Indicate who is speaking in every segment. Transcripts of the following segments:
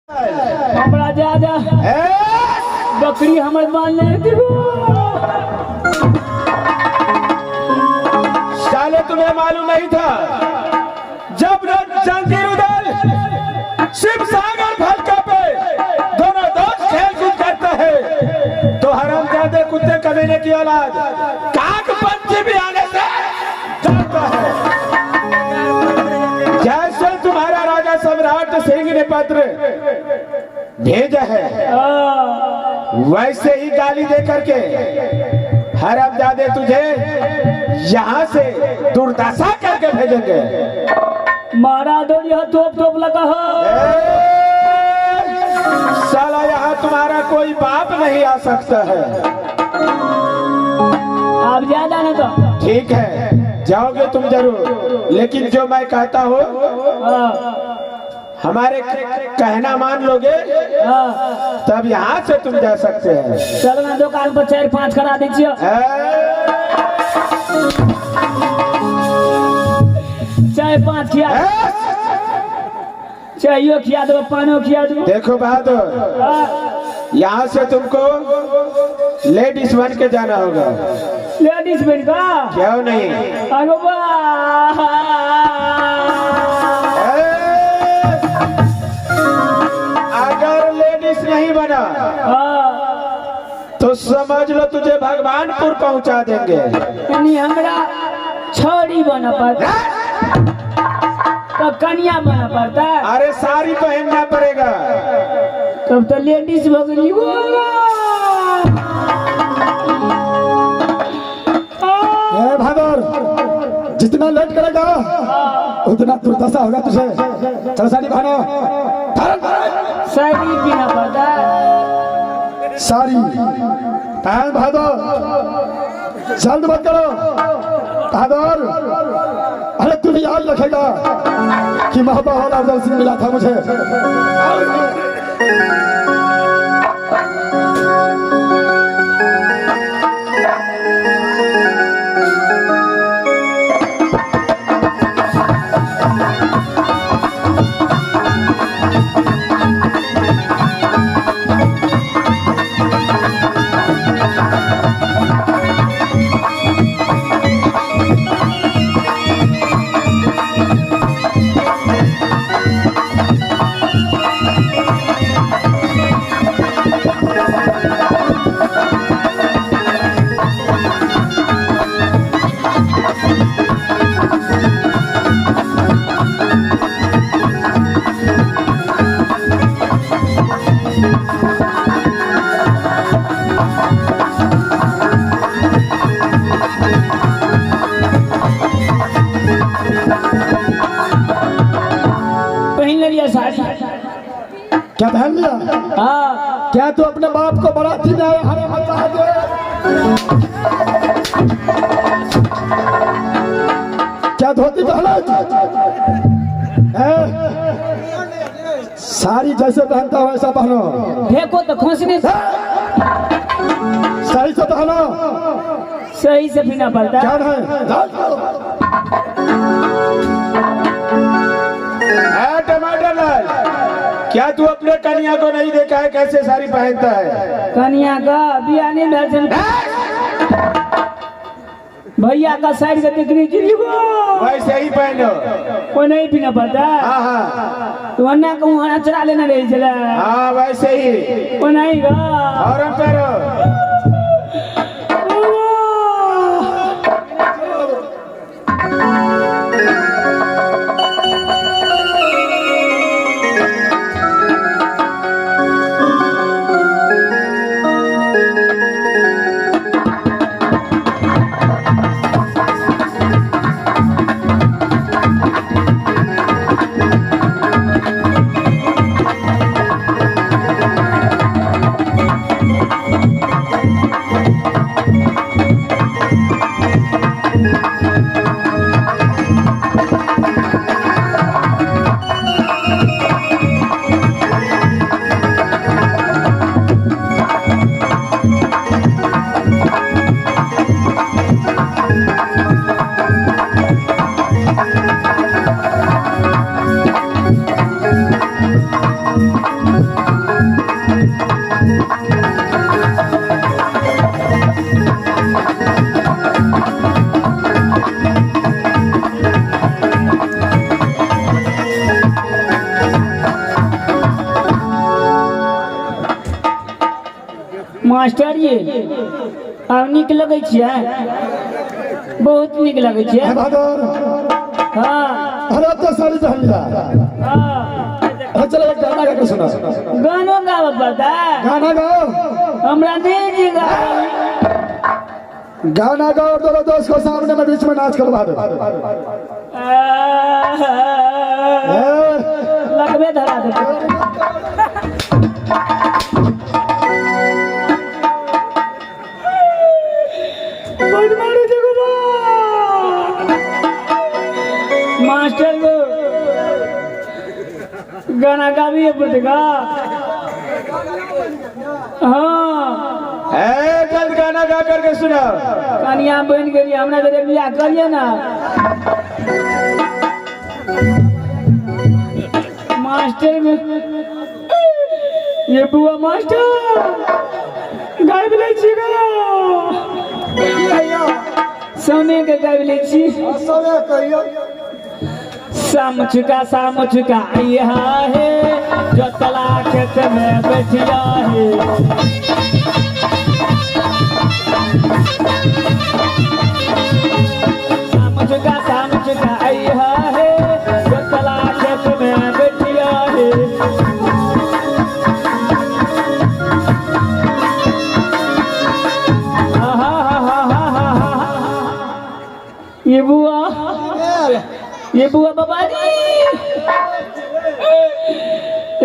Speaker 1: हमरा ज्यादा बकरी हमर मान ले
Speaker 2: साले तुम्हें मालूम नहीं था जब जंजीर उदल शिव सागर फलका पे दोनों दोस्त खेल कूद करते हैं तो हरामजादे कुत्ते कमीने की औलाद काग पंछी भी आने से डरता है। जैसे तुम्हारा राजा सम्राट सिंह ने पत्र भेजा है वैसे ही गाली दे करके हरामजादे तुझे यहाँ से दुर्दशा करके भेजेंगे।
Speaker 1: मारा दो यह तोप लगा
Speaker 2: साला यहाँ तुम्हारा कोई बाप नहीं आ सकता है।
Speaker 1: आप ज्यादा ना तो
Speaker 2: ठीक है जाओगे तुम जरूर, लेकिन जो मैं कहता हूँ हमारे कहना मान लोगे तब यहाँ से तुम जा सकते हैं।
Speaker 1: चलो ना दुकान पर 4-5 करा दीजिए। चाय 5 खिया चाहिए, खिया दो, पानी खिया दो।
Speaker 2: देखो बहादुर यहाँ से तुमको लेडीज बन के जाना होगा।
Speaker 1: लेडीज बन का
Speaker 2: क्यों नहीं?
Speaker 1: अरे
Speaker 2: अगर लेडीज नहीं बना तो समझ लो तुझे भगवानपुर पहुंचा देंगे।
Speaker 1: यानी हमरा छोड़ी बना पड़ता तो कन्या बना पड़ता।
Speaker 2: अरे साड़ी पहनना पड़ेगा।
Speaker 1: तब तो लेडीज भगनी
Speaker 3: भादर जितना लेट करेगा उतना दुर्दशा होगा तुझे। चल साड़ी पहनो।
Speaker 1: साड़ी पीना पड़ता।
Speaker 3: साड़ी पहन भादर, जल्द मत करो भादर। अरे तू भी याद रखेगा कि मोहब्बत वाला अफजल सिंह मिला था मुझे। क्या पहन लिया?
Speaker 1: हाँ।
Speaker 3: क्या तू अपने बाप को बराती में आया हमें बता दे। क्या धोती पहना? साड़ी जैसे पहनता वैसा पहनो।
Speaker 1: देखो तो खोसने से
Speaker 3: सही से पहनो।
Speaker 1: सही से पीना पड़ता।
Speaker 3: क्या है?
Speaker 2: टमाटर लाल, क्या तू अपने कन्या को नहीं देखा है कैसे साड़ी पहनता है?
Speaker 1: कन्या का बियाने में भैया का साइड का दिखनी चाहिए
Speaker 2: वैसे ही पहनो।
Speaker 1: वो नहीं पीना पड़ता।
Speaker 2: हाँ हाँ
Speaker 1: तो अन्ना को वहाँ चला लेना रही चला।
Speaker 2: हाँ वैसे ही
Speaker 1: वो नहीं गा।
Speaker 2: और हम पैरो
Speaker 1: मास्टर ये आब नीक लगै छियै, बहुत नीक लगै छियै।
Speaker 3: बहादुर
Speaker 1: हाँ
Speaker 3: अरे तो सारी पहन लिया।
Speaker 1: हाँ
Speaker 3: अरे चलो एक गाना गा के सुना।
Speaker 1: गानो गावऽ पड़ता है,
Speaker 3: गाना गाओ,
Speaker 1: हमरा नहीं जी
Speaker 3: गाना गाओ और दोनों दोस्त को सामने में बीच में नाच करो बहादुर।
Speaker 1: लगबे धरा दे। मास्टर को गाना गाविए पड़ेगा। हाँ
Speaker 2: जल्द गाना गा करके सुना।
Speaker 1: कनिया बन गई, हमरा जरे बियाह करिए ना। मास्टर में ये बुआ मास्टर गायब ले छी गा, सोने के गायब ले छी। शाम चुका यहाँ है जो तला खेत में बैठिया है। शाम चुका यहाँ है जो तला खेत में बैठिया है। ये बुआ बाबा जी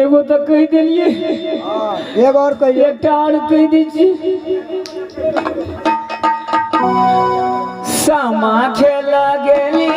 Speaker 1: एगो तो कह दिलिए,
Speaker 3: एक और कहिए।
Speaker 1: एक और कह दीजिए। सामा खेला गेली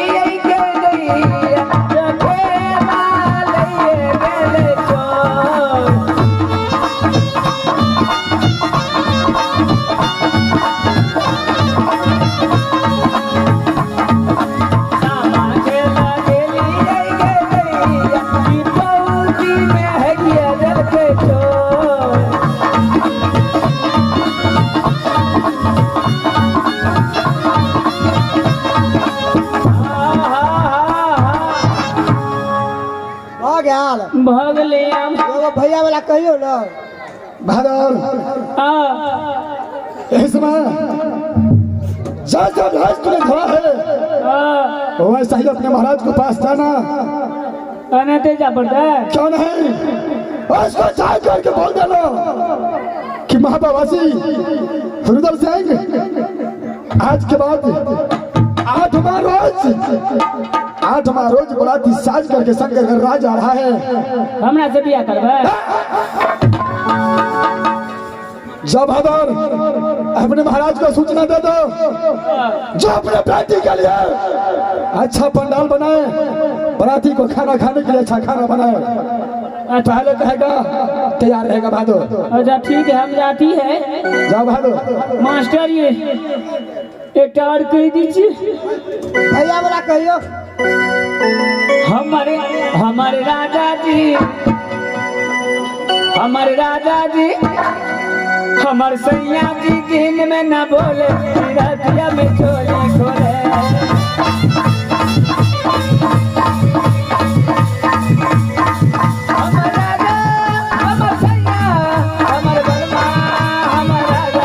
Speaker 1: भगले
Speaker 4: भैया वाला कहियो ना
Speaker 3: बहादुर। इसमें जैसा भैंस तूने धरा है वैसा ही अपने महाराज के पास जाना।
Speaker 1: आने तेजा पड़ता है
Speaker 3: क्यों नहीं, उसको चाय करके बोल देना कि महाबावासी रुदल सिंह आज के बाद 8वां रोज बराती साज करके शंकर घर राज आ रहा है।
Speaker 1: हमरा से बियाह करबे।
Speaker 3: जब बहादुर अपने महाराज को सूचना दे दो जो अपने बेटी के लिए अच्छा पंडाल बनाए, बराती को खाना खाने के लिए अच्छा खाना बनाए। पहले कहेगा तैयार रहेगा बहादुर।
Speaker 1: अच्छा ठीक है, हम जाती है।
Speaker 3: जाओ बहादुर।
Speaker 1: मास्टर ये एक और कह दीजिए।
Speaker 4: भैया वाला कहियो।
Speaker 1: हमारे राजा जी, हमारे राजा जी, हमारे सैया जी दिन में न बोले, रातिया में चोली खोले। हमारे राजा, हमारे सैया, हमारे बलमा, हमारे राजा।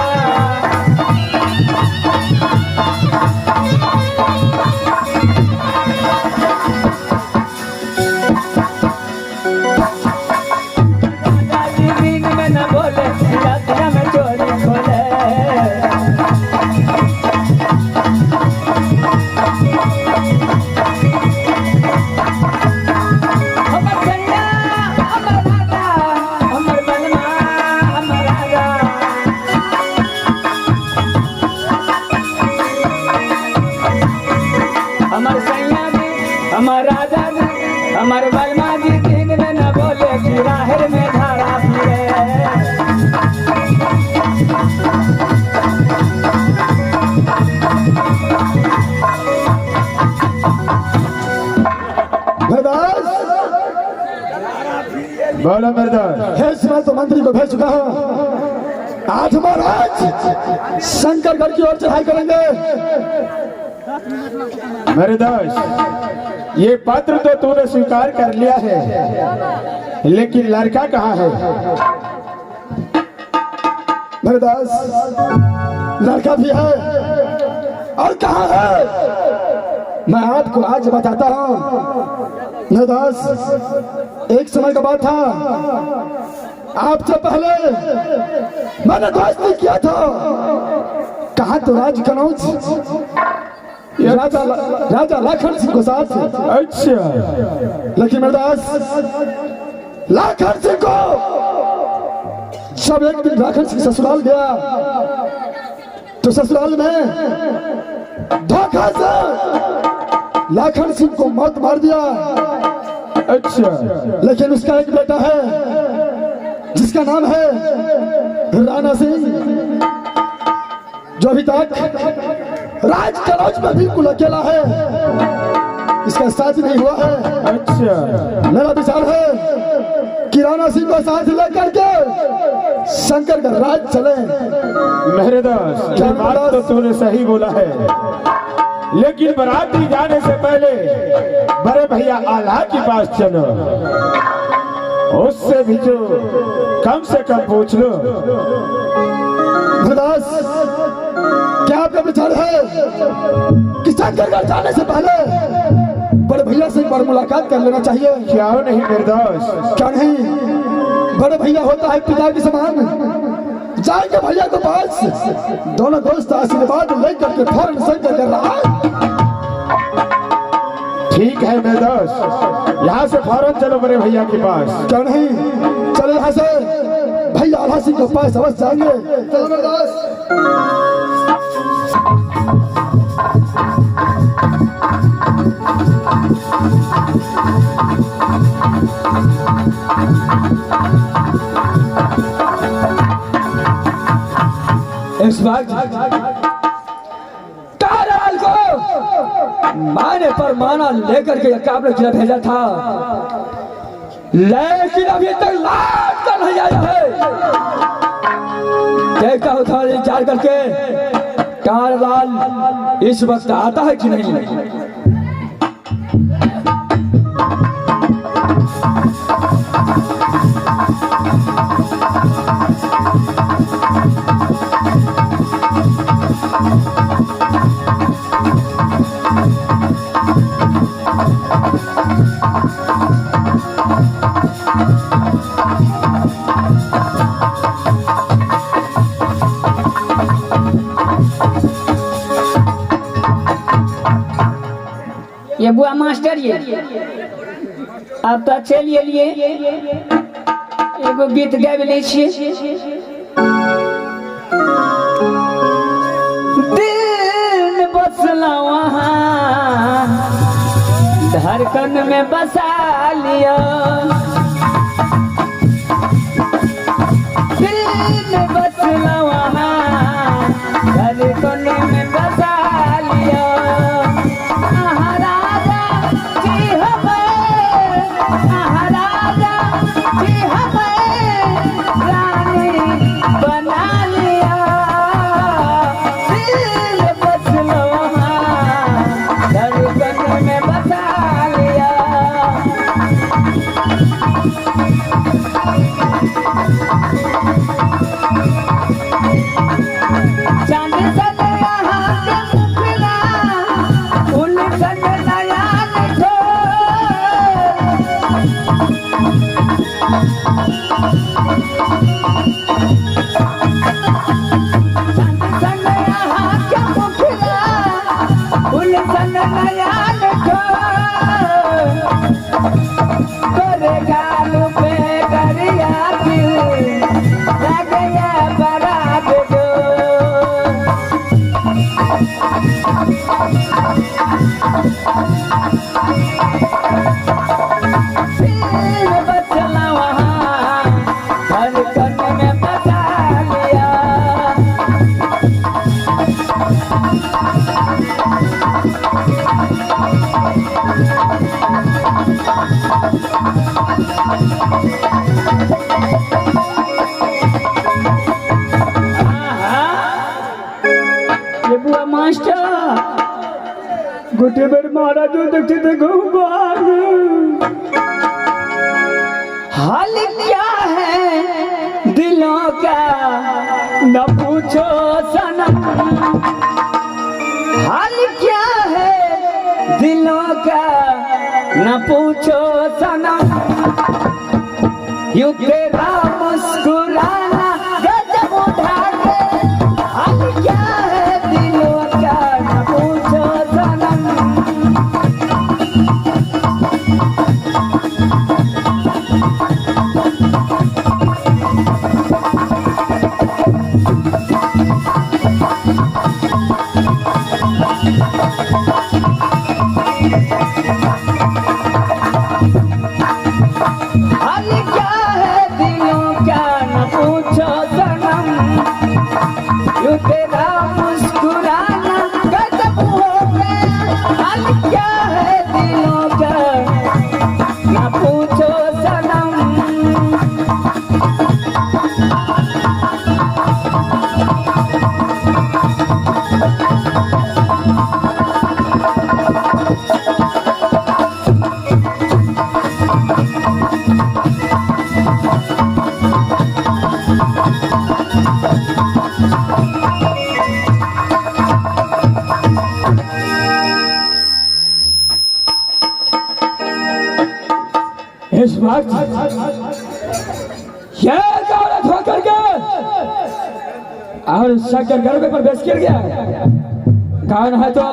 Speaker 1: हमारे बलमा जी दिन में न बोले कि राहर में धारा फिरे।
Speaker 3: बोला मर्दास। मैं तो मंत्री को भेज चुका हूँ, 8वां रोज शंकरगढ़ की ओर चढ़ाई करेंगे।
Speaker 2: मेरे दास, ये पत्र तो तूने स्वीकार कर लिया है, लेकिन लड़का कहाँ है?
Speaker 3: मेरे दास लड़का भी है और कहाँ है मैं आपको आज बताता हूँ। मेरे दास एक समय का बात था, आपसे पहले मैंने दोस्ती किया था। कहा तो राज कनौज राजा लाखन सिंह को साथ।
Speaker 2: अच्छा,
Speaker 3: लेकिन मेरे दास लाखन सिंह को जब एक दिन लाखन सिंह ससुराल गया तो ससुराल में धोखा से लाखन सिंह को मौत मार दिया।
Speaker 2: अच्छा,
Speaker 3: लेकिन उसका एक बेटा है जिसका नाम है राणा सिंह, जो अभी तक राज कनौज में बिल्कुल अकेला है, इसका शादी नहीं हुआ है।
Speaker 2: अच्छा,
Speaker 3: मेरा विचार है कि राणा सिंह को साथ लेकर के शंकर का राज चले।
Speaker 2: मेरे दोस्त ये बात तो तूने सही बोला है, लेकिन बराती जाने से पहले बड़े भैया आल्हा के पास चलो, उससे भी जो कम से कम पूछ लो।
Speaker 3: दास क्या आपका विचार है कि शंकरगढ़ जाने से पहले बड़े भैया से एक बार मुलाकात कर लेना चाहिए?
Speaker 2: क्या नहीं मेरे दोस्त,
Speaker 3: क्या नहीं? बड़े भैया होता है पिता के समान। जाएंगे भैया के पास, दोनों दोस्त आशीर्वाद लेकर के फौरन शंकर कर रहा है।
Speaker 2: ठीक है मेरे दोस्त, यहाँ से फौरन चलो बड़े भैया के पास।
Speaker 3: क्या नहीं? चलो यहाँ से भैया आल्हा सिंह के पास अवश्य जाएंगे। चलो मेरे दोस्त।
Speaker 1: इस वक्त ताराल को माने पर माना लेकर के काबले किला भेजा था, लेकिन अभी तक लौट कर नहीं आया है। देखता हूँ थोड़ा इंतजार करके ताराल इस वक्त आता है कि नहीं।
Speaker 5: ये बुआ मास्टर ये अब तो चलिए लिए एगो गीत गाबि लै छियै।
Speaker 1: दिन बसला वहाँ धड़कन में बसा लिया, दिन बसला वहाँ धड़कन में बसा लिया। गोटे बेर महाराज देखते थे हाल क्या है दिलों का, न का न पूछो सनम, यूं तेरा मुस्कुराना गजब उठा के, हाल क्या है दिलों का न पूछो सनम। हाल क्या है दिलों का न पूछो सनम, यूं तेरा मुस्कुराना गजब हो गया। हाल क्या है दिलों का न पूछो सनम।
Speaker 2: इस वक्त यह औरत होकर के और शंकर गर्भ पर बेच गिर गया। कौन है तो?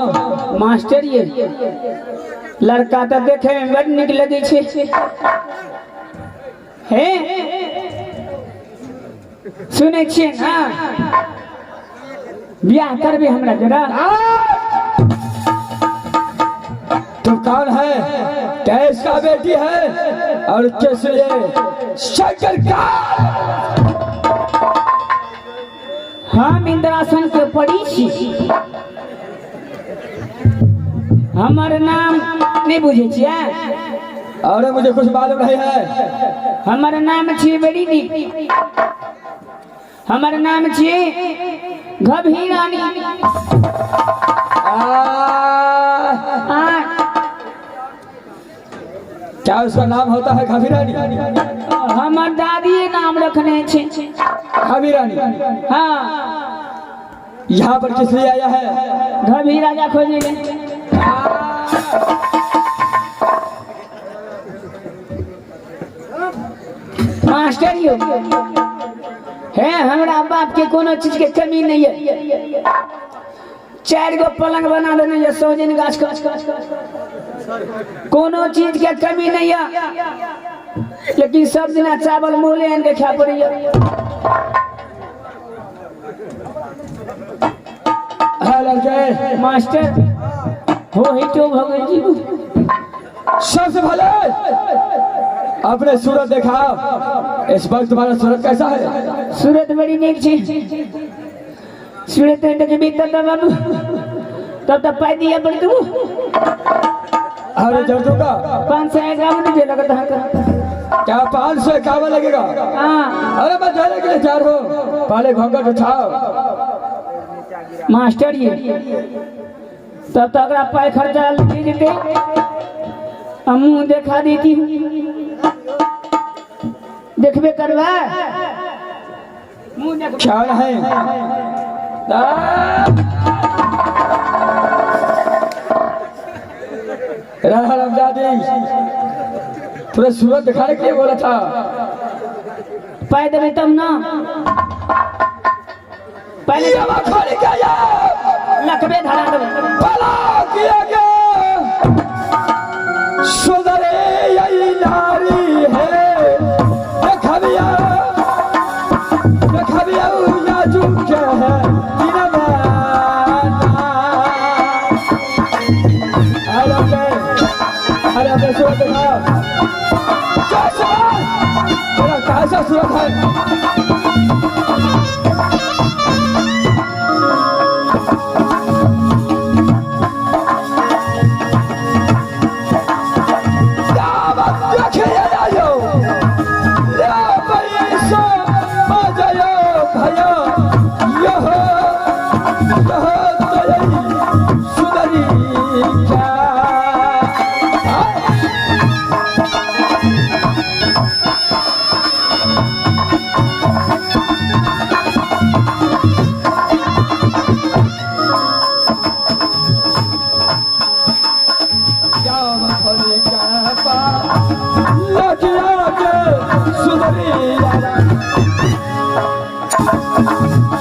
Speaker 5: मास्टर ये लड़का तो देखे में बड़ निक लगे छे। हे सुने छिए ना, ब्याह करबे हमरा जरा।
Speaker 2: तू कौन है? कैसा बेटी है और किस लिए? शंकर का
Speaker 5: हम इंद्रासन के पड़ी छी। हमर नाम नहीं बुझे छिए?
Speaker 2: और मुझे कुछ मालूम नहीं है।
Speaker 5: हमर नाम छिए बड़ी नीक, हमर नाम छिए घभी रानी।
Speaker 2: क्या उसका नाम होता है घबीरानी?
Speaker 5: हमर दादी नाम रखने छे
Speaker 2: घबीरानी।
Speaker 5: हाँ,
Speaker 2: यहाँ पर किस लिए आया है?
Speaker 5: घभी राजा खोजे गए। मास्टर यो है, हमरा बाप के कोनो चीज के कमी नहीं है। 4 गो पलंग बना देने ये सोजन गाछ का, कोनो चीज के कमी नहीं है। लेकिन सब दिना चावल मोले आन के खा पड़ी
Speaker 2: है लड़के।
Speaker 5: मास्टर हो ही तो भगवान जी।
Speaker 2: सबसे पहले अपने सूरत देखा। इस वक्त तुम्हारा सूरत कैसा है?
Speaker 5: सूरत बड़ी नीक छे। सूरत के भीतर तो बाबू तब तो पाई दिया पड़ तू।
Speaker 2: अरे जर्दू का
Speaker 5: 500 ग्राम नहीं लगता है।
Speaker 2: क्या 551 लगेगा?
Speaker 5: हाँ
Speaker 2: अरे मैं जाने के लिए तैयार हूँ। पहले घूंघट उठाओ।
Speaker 5: मास्टर ये तब तक अगर पाई खर्चा ले देते, हम मुँह देखा देती हूँ। देखबे करवा मुँह देख।
Speaker 2: क्या है? रामजादी तुझे सूरत दिखाने के लिए बोला था।
Speaker 5: पाई देवे तब ना। पहले
Speaker 2: खोल के
Speaker 5: लकबे धरा दो।
Speaker 2: भला किया गया। सुधरे यही नारी है। देखबिया नाजू क्या है अरे अपने सूरत दिखा। कैसा सूरत है?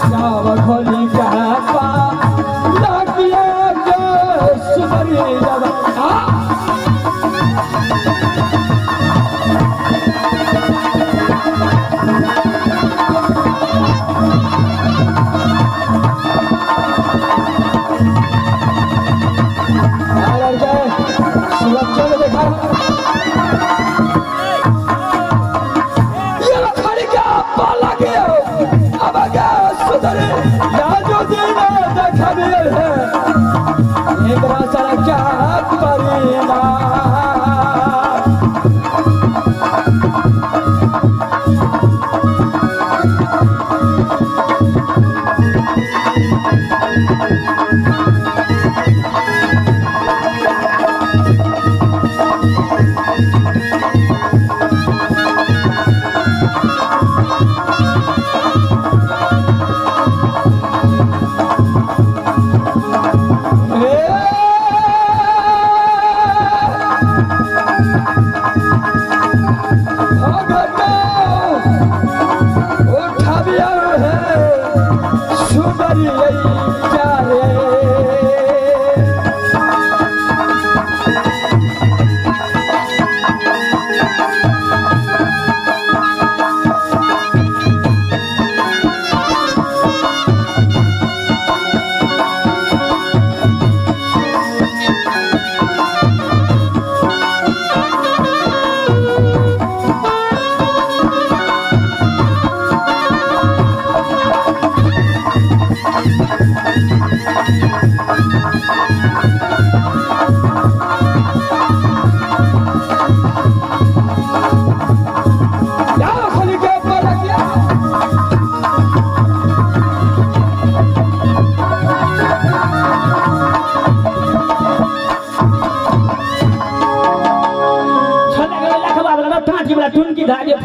Speaker 1: जाव खोली कहपा लागिया के सुबरी जब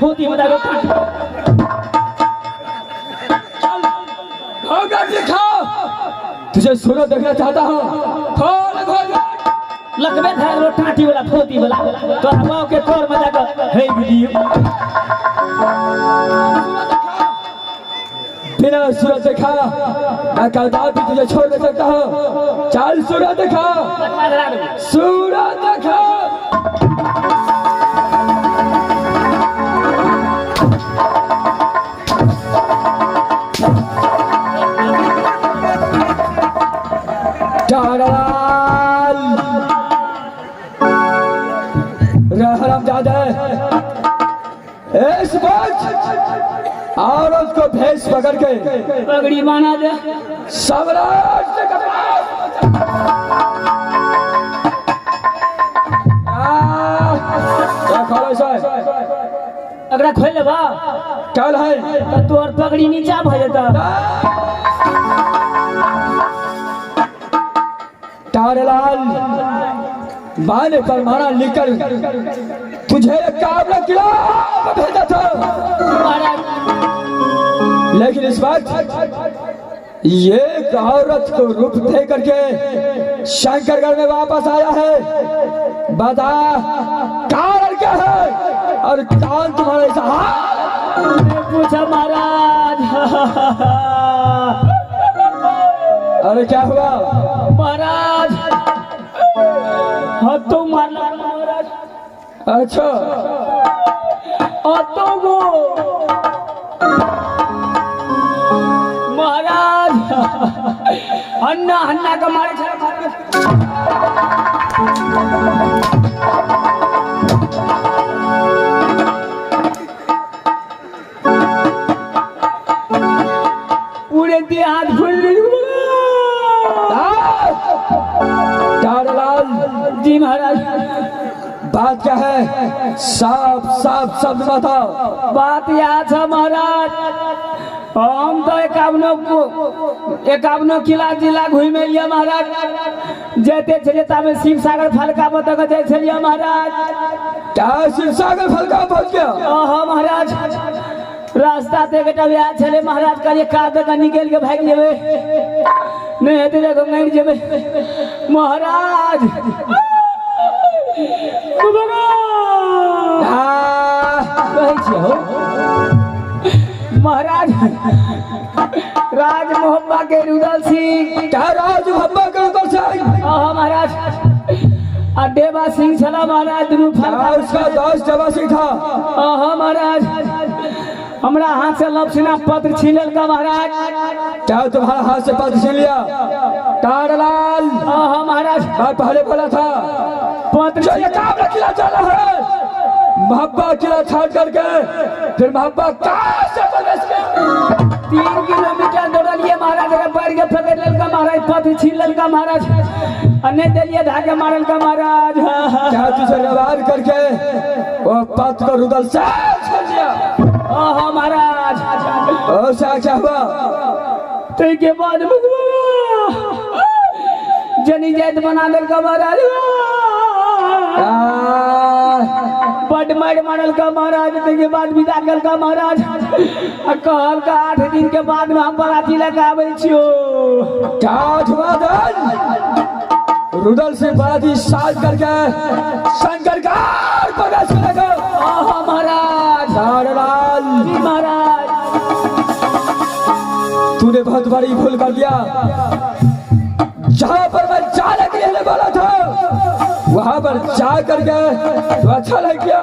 Speaker 1: फूटी बता दो
Speaker 2: तुझे सूरज देखना चाहता हूँ
Speaker 1: लकबे था रो टाटी वाला फूटी वाला तो हमाओ के तोर मजा कर हे वीडियो
Speaker 2: बिना सूरज देखा मैं कदापि तुझे छोड़ नहीं सकता हूँ चल सूरज देखा सूरज देखा इस वक्त औरत को भेष पकड़ के
Speaker 1: पगड़ी बना दे
Speaker 2: सम्राट से
Speaker 1: अगला खोल लेबा
Speaker 2: कल है
Speaker 1: तो तोर पगड़ी नीचा भ जाता
Speaker 2: तारलाल माने पर मारा लिखकर तुझे एक काबला किला भेजा था लेकिन इस वक्त ये एक औरत को रूप दे करके शंकरगढ़ में वापस आया है बता कारण क्या है और कौन तुम्हारे साथ
Speaker 1: पूछा महाराज
Speaker 2: अरे क्या हुआ
Speaker 1: महाराज हाँ तो मारना महाराज
Speaker 2: अच्छा
Speaker 1: तो वो महाराज अन्ना अन्ना का मारे पूरे देहात भूल जी महाराज
Speaker 2: बात क्या है साफ साफ शब्द बताओ
Speaker 1: बात याद है महाराज हम तो एकावनो किला जिला घूमे लिया महाराज जेते छलिए तामे शिव सागर फलका बतक जाय छलिए महाराज
Speaker 2: क्या शिव सागर फलका पहुंच गया
Speaker 1: हाँ महाराज रास्ता ते बेटा व्याह छले महाराज कहलिए का तक निकल के भाग जेबे नहीं हेते देखो नहीं जेबे महाराज कहै छी हो महाराज राज मोहब्बा के रुदल सिंह
Speaker 2: क्या राज मोहब्बा के रुदल सिंह?
Speaker 1: महाराज आ देवा सिंह चला महाराज
Speaker 2: उसका दोस्त देवा सिंह था।
Speaker 1: महाराज हमरा हाथ से लपसीना पत्र छीनल का महाराज।
Speaker 2: क्या तुम्हारा हाथ से पत्र छीन लिया? तारलाल
Speaker 1: महाराज
Speaker 2: मैं पहले बोला था
Speaker 1: पत्र
Speaker 2: जो ये काम किला चला है मोहब्बा किला छाड़ करके फिर मोहब्बा कहाँ से प्रवेश किया?
Speaker 1: 3 किलोमीटर दौड़लिए महाराज पैर के पकड़ ललका महाराज पत्र छीन ललका महाराज अन्य दलिए धाके मारल का महाराज।
Speaker 2: क्या तुझे व्यवहार करके वो पत्र को रुदल से छीन लिया?
Speaker 1: महाराज
Speaker 2: और क्या हुआ?
Speaker 1: तो के बाद जनी जैत बना दल का महाराज। बड मार मारल का महाराज। के बाद विदा कल का महाराज। कहल का 8 दिन के बाद में हम बराती लगा आवे छियो।
Speaker 2: रुदल से बराती साज करके शंकर का प्रवेश करेगा।
Speaker 1: महाराज
Speaker 2: तारलाल
Speaker 1: महाराज
Speaker 2: तूने बहुत बड़ी भूल कर दिया। जहाँ पर मैं जाने के लिए बोला था वहाँ पर जा करके तो अच्छा नहीं किया।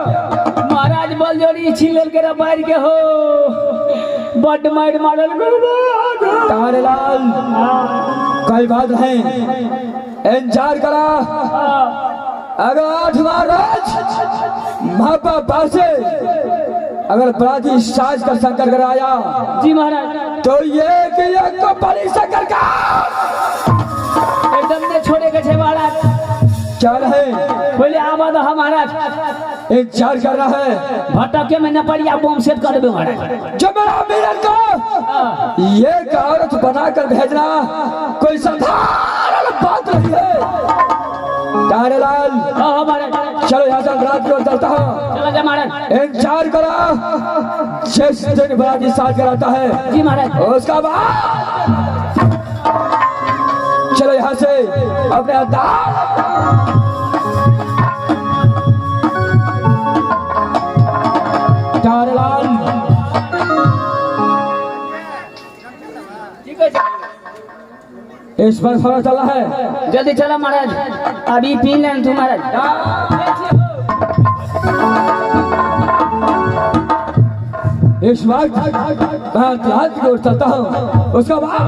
Speaker 1: महाराज बल जोड़ी छीन के रबार के हो बड मार मारल
Speaker 2: तारलाल कोई बात नहीं इंतजार करा। अगर 8वां रोज महापा पासे अगर बराती साज का शंकर कराया
Speaker 1: जी महाराज
Speaker 2: तो ये कि ये तो बड़ी शंकर का
Speaker 1: एकदम ने छोड़े के छे महाराज।
Speaker 2: क्या है
Speaker 1: पहले आवाज महाराज
Speaker 2: इंतजार कर रहा है।
Speaker 1: भटके में न पड़िया बम सेट कर देबे महाराज।
Speaker 2: जब मेरा मिलन को ये औरत बनाकर भेजना कोई साधारण बात नहीं है। तारलाल
Speaker 1: महाराज
Speaker 2: चलो यहाँ से रात की ओर चलता हूँ।
Speaker 1: चला जा महाराज।
Speaker 2: इंतजार करा जिस दिन बराती साज कराता है
Speaker 1: जी महाराज।
Speaker 2: उसका बाद चलो यहाँ से अपने तारलाल इस पर खबर चला है।
Speaker 1: जल्दी चला महाराज अभी पी लें तू महाराज।
Speaker 2: इस वक्त मैं रात की ओर चलता हूँ। उसका बाद